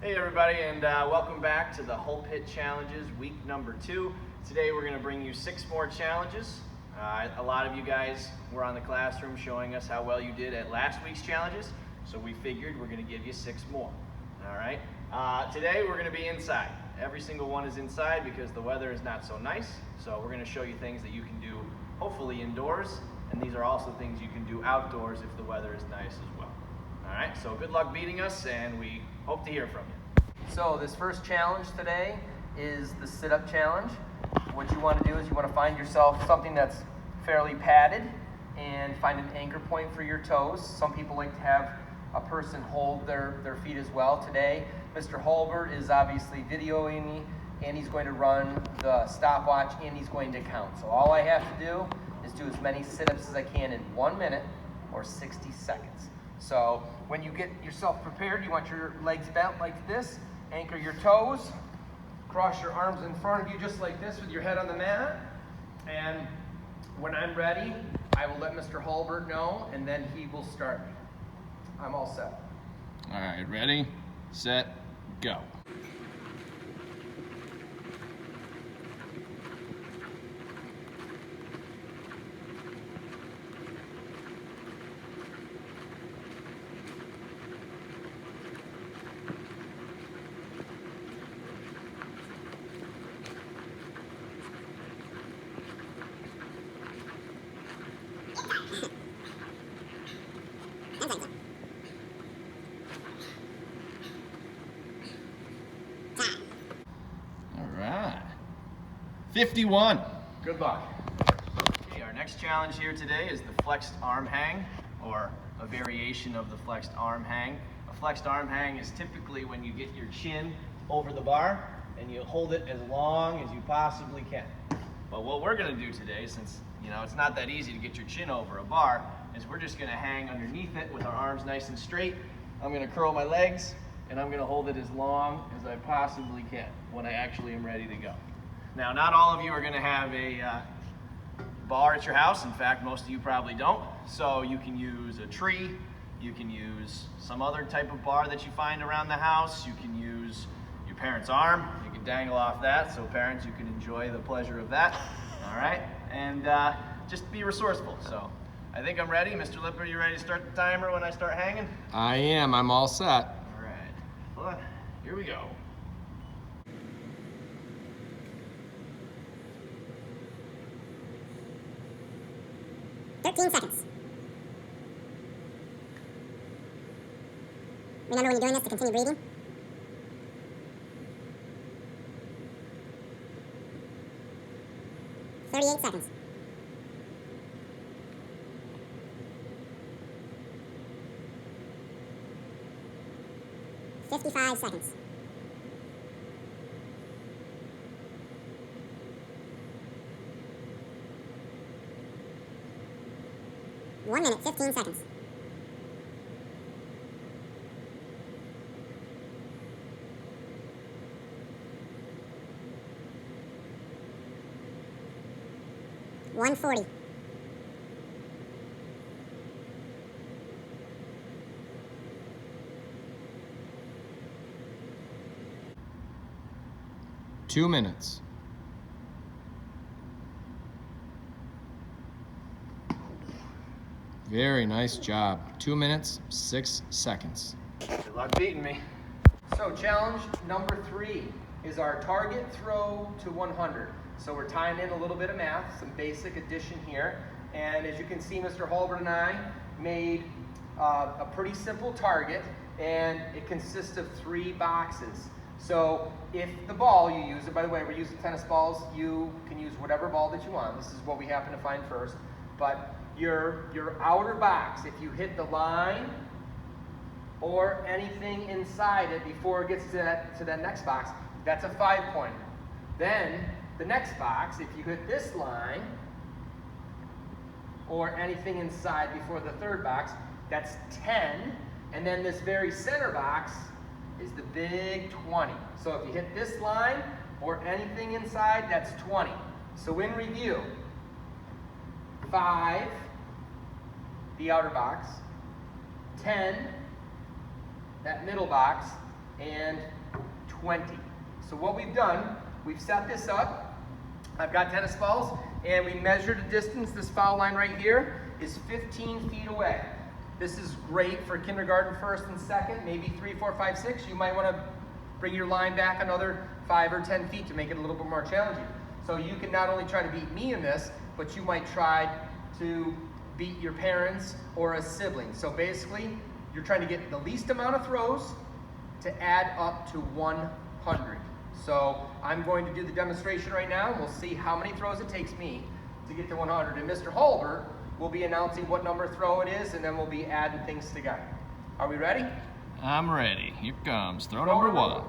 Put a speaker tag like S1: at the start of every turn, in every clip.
S1: Hey everybody, and welcome back to the Hul-Pit Challenges, week number 2. Today we're going to bring you 6 more challenges. A lot of you guys were on the classroom showing us how well you did at last week's challenges, so we figured we're going to give you 6 more. All right. Today we're going to be inside. Every single one is inside because the weather is not so nice, so we're going to show you things that you can do hopefully indoors, and these are also things you can do outdoors if the weather is nice as well. All right, so good luck beating us, and we hope to hear from you.
S2: So this first challenge today is the sit-up challenge. What you want to do is you want to find yourself something that's fairly padded and find an anchor point for your toes. Some people like to have a person hold their feet as well. Today, Mr. Hulbert is obviously videoing me, and he's going to run the stopwatch, and he's going to count. So all I have to do is do as many sit-ups as I can in 1 minute or 60 seconds. So when you get yourself prepared, you want your legs bent like this, anchor your toes, cross your arms in front of you just like this with your head on the mat, and when I'm ready, I will let Mr. Hulbert know, and then he will start me. I'm all set.
S1: All right, ready, set, go. All right, 51. Good luck. Okay, our next challenge here today is the flexed arm hang, or a variation of the flexed arm hang. A flexed arm hang is typically when you get your chin over the bar and you hold it as long as you possibly can. But what we're going to do today, since it's not that easy to get your chin over a bar, is we're just going to hang underneath it with our arms nice and straight. I'm going to curl my legs, and I'm going to hold it as long as I possibly can when I actually am ready to go. Now, not all of you are going to have a bar at your house. In fact, most of you probably don't. So you can use a tree. You can use some other type of bar that you find around the house. You can use your parent's arm. You can dangle off that, so parents, you can enjoy the pleasure of that. All right? And just be resourceful. So I think I'm ready. Mr. Lipper, you ready to start the timer when I start hanging?
S3: I am. I'm all set.
S1: All right. Well, here we go.
S4: Seconds. Remember when you're doing this to continue breathing. 38 seconds. 55 seconds. 1 minute, 15 seconds. 140.
S3: 2 minutes. Very nice job. 2 minutes, 6 seconds.
S1: Good luck beating me.
S2: So challenge number 3 is our target throw to 100. So we're tying in a little bit of math, some basic addition here. And as you can see, Mr. Hulbert and I made a pretty simple target, and it consists of 3 boxes. So if the ball you use, and by the way, we're using tennis balls, you can use whatever ball that you want. This is what we happen to find first. But your outer box, if you hit the line or anything inside it before it gets to that next box, that's a 5-pointer. Then the next box, if you hit this line or anything inside before the third box, that's 10. And then this very center box is the big 20. So if you hit this line or anything inside, that's 20. So in review, 5, the outer box, 10, that middle box, and 20. So what we've done, we've set this up. I've got tennis balls, and we measured the distance. This foul line right here is 15 feet away. This is great for kindergarten, first and second, maybe 3, 4, 5, 6. You might want to bring your line back another 5 or 10 feet to make it a little bit more challenging. So you can not only try to beat me in this, but you might try to beat your parents or a sibling. So basically, you're trying to get the least amount of throws to add up to 100. So I'm going to do the demonstration right now, and we'll see how many throws it takes me to get to 100. And Mr. Hul-Pit will be announcing what number throw it is, and then we'll be adding things together. Are we ready?
S1: I'm ready. Here comes throw number 1.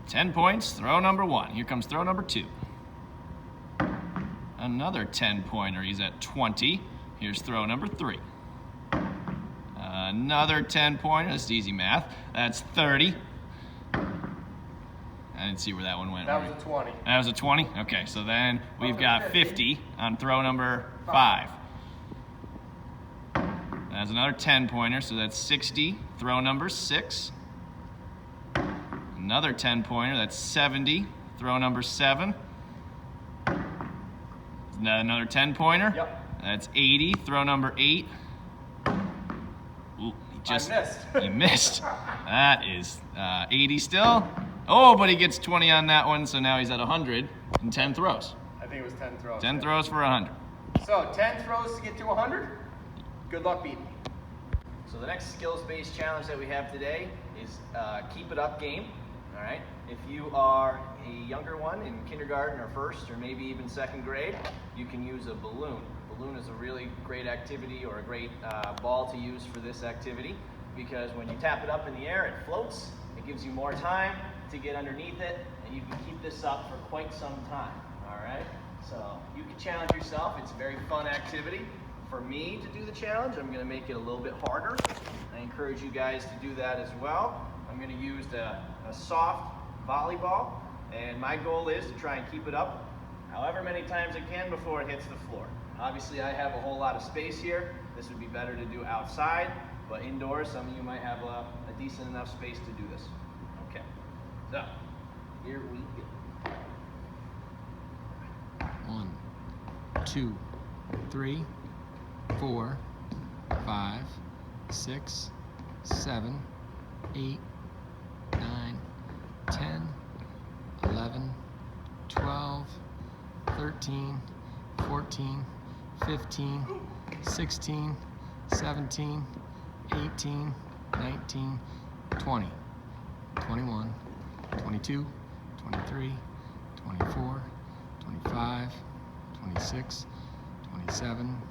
S1: 10 points, throw number 1. Here comes throw number 2. Another 10-pointer, he's at 20. Here's throw number 3. Another 10-pointer, that's easy math. That's 30. I didn't see where that one went.
S2: That was a 20.
S1: That was a 20? Okay, so then we've got 50 on throw number 5. That's another 10-pointer, so that's 60. Throw number 6. Another 10-pointer, that's 70. Throw number 7. Another 10-pointer.
S2: Yep.
S1: That's 80. Throw number 8. Ooh,
S2: I missed.
S1: He missed. That is 80 still. Oh, but he gets 20 on that one, so now he's at 100 in 10 throws.
S2: I think it was 10 throws.
S1: 10 throws for 100.
S2: So 10 throws to get to 100. Good luck beating me.
S1: So the next skills-based challenge that we have today is keep it up game. All right. If you are a younger one in kindergarten or first or maybe even second grade, you can use a balloon. A balloon is a really great activity or a great ball to use for this activity because when you tap it up in the air, it floats. It gives you more time to get underneath it, and you can keep this up for quite some time. All right. So you can challenge yourself. It's a very fun activity. For me to do the challenge, I'm going to make it a little bit harder. I encourage you guys to do that as well. I'm going to use a soft volleyball, and my goal is to try and keep it up however many times I can before it hits the floor. Obviously, I have a whole lot of space here. This would be better to do outside, but indoors, some of you might have a decent enough space to do this. Okay, so here we go.
S3: 1, 2, 3, 4, 5, 6, 7, 8, 9, 10, 11, 12, 13, 14, 15, 16, 17, 18, 19, 20, 21, 22, 23, 24, 25, 26, 27,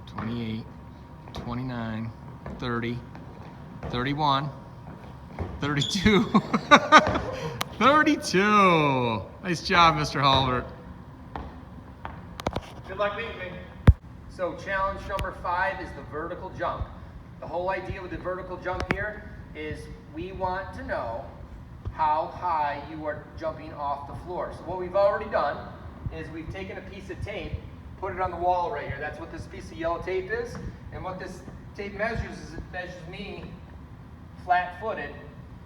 S3: 28, 29, 30, 31, 32, 32. Nice job, Mr. Hul-Pit.
S2: Good luck beating me. So challenge number 5 is the vertical jump. The whole idea with the vertical jump here is we want to know how high you are jumping off the floor. So what we've already done is we've taken a piece of tape, put it on the wall right here. That's what this piece of yellow tape is. And what this tape measures is it measures me flat-footed.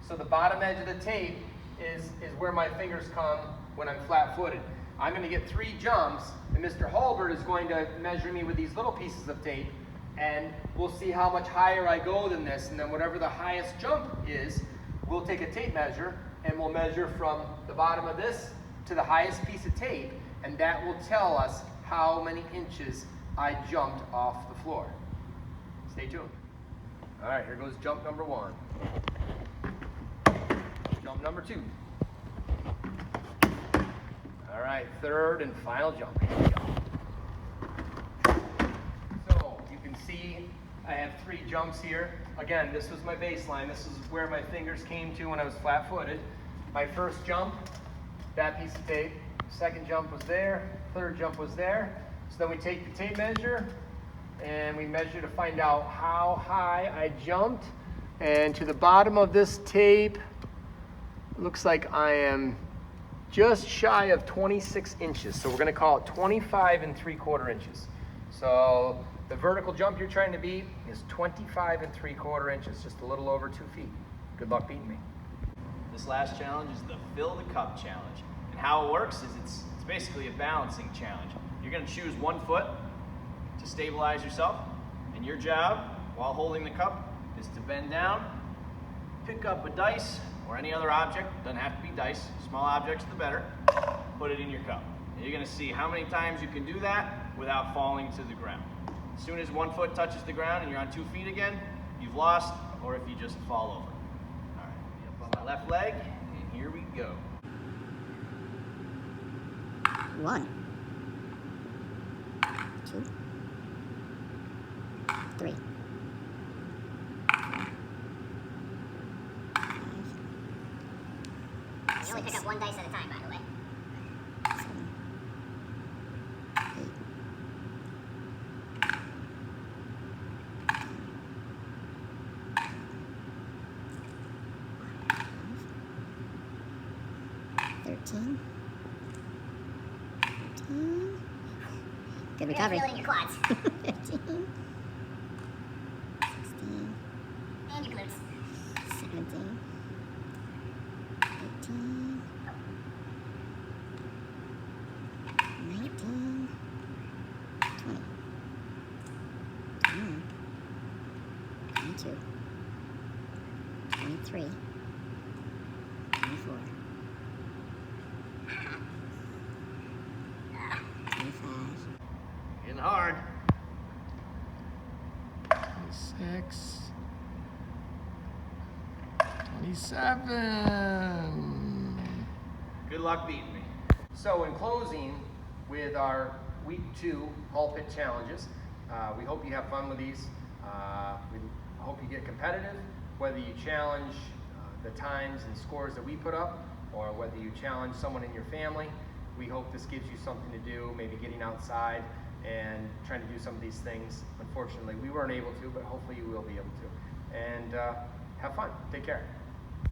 S2: So the bottom edge of the tape is where my fingers come when I'm flat-footed. I'm going to get 3 jumps, and Mr. Hul-Pit is going to measure me with these little pieces of tape, and we'll see how much higher I go than this. And then whatever the highest jump is, we'll take a tape measure, and we'll measure from the bottom of this to the highest piece of tape, and that will tell us how many inches I jumped off the floor. Stay tuned. All right, here goes jump number 1. Jump number 2. All right, third and final jump. Here we go. So you can see I have 3 jumps here. Again, this was my baseline. This is where my fingers came to when I was flat-footed. My first jump, that piece of tape. Second jump was there. Third jump was there. So then we take the tape measure and we measure to find out how high I jumped. And to the bottom of this tape, looks like I am just shy of 26 inches. So we're going to call it 25 3/4 inches. So The vertical jump you're trying to beat is 25 3/4 inches, just a little over 2 feet. Good luck beating me.
S1: This last challenge is the fill the cup challenge. And how it works is it's basically a balancing challenge. You're gonna choose one foot to stabilize yourself, and your job while holding the cup is to bend down, pick up a dice or any other object, doesn't have to be dice, small objects the better, put it in your cup. And you're gonna see how many times you can do that without falling to the ground. As soon as one foot touches the ground and you're on 2 feet again, you've lost, or if you just fall over. All right, up on my left leg, and here we go.
S4: 1, 2, 3, 5. You only pick up one dice at a time, by the way. 7, 8, 13. Good recovery. Feel it in your quads. 15. 16. And your glutes. 17. 18. 19. 20. 21. 22. 23. 24. 25.
S1: Getting hard.
S3: 26. 27.
S1: Good luck beating me.
S2: So in closing, with our week 2 Hul-Pit challenges, we hope you have fun with these. We hope you get competitive, whether you challenge the times and scores that we put up, or whether you challenge someone in your family. We hope this gives you something to do, maybe getting outside and trying to do some of these things. Unfortunately, we weren't able to, but hopefully you will be able to. And have fun. Take care.